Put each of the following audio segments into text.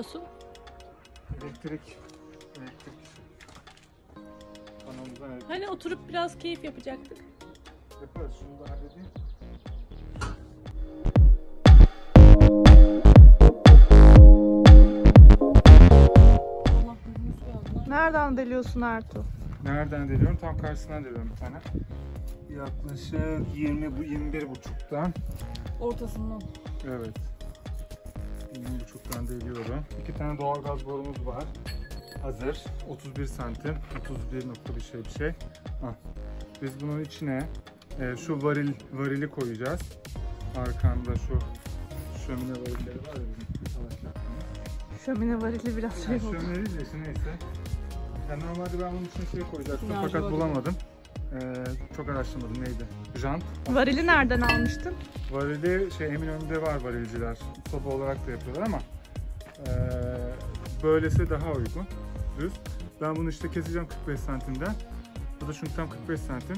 yapıyorsun? Elektrik. Kanalımızdan elektrik. Hani oturup biraz keyif yapacaktık. Yaparız. Şunu da halledeyim. Allah gözünü Nereden deliyorsun Ertuğ? Nereden deliyorum? Tam karşısından deliyorum bir tane. Yaklaşık 21,5'tan. ortasından. Evet. 20,5'tan deliyorum. 2 tane doğalgaz borumuz var. Hazır. 31 santim. 31 nokta bir şey. Hah. Biz bunun içine şu varili koyacağız. Arkanda şu şömine varilleri var ya bizim salak yaptığımız. Şömine varili biraz şey oldu. Şömine değil de işte neyse. Yani normalde ben bunun içine şey koyacaktım Sinyalci fakat varili. bulamadım. Çok araştırmadım neydi? Jant. Varili nereden almıştın? Varili Eminönü'nde var varilciler. Soba olarak da yapıyorlar ama böylesi daha uygun. Düz. Ben bunu işte keseceğim 45 santimden. Bu da çünkü tam 45 santim.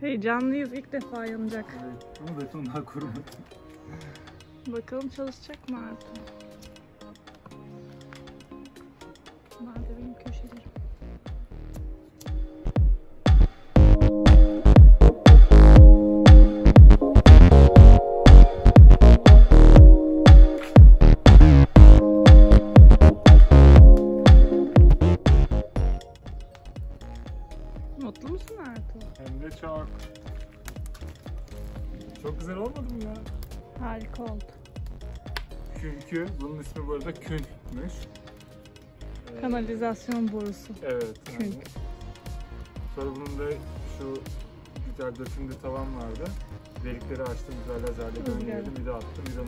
Heyecanlıyız, ilk defa yanacak. Evet, ama beton daha kurumadı. Bakalım çalışacak mı Ertuğ? Nerede benim köşelerim? Mutlu musun Ertuğ? Hem de çok. Çok güzel olmadı mı ya? Harika oldu. Çünkü bunun ismi bu arada künmüş. Kanalizasyon borusu. Evet. Künk. Yani. Sonra bunun da şu güzel dökümlü tavan vardı. Delikleri açtım, güzel lazerle gönderdim, bir de attım, bir de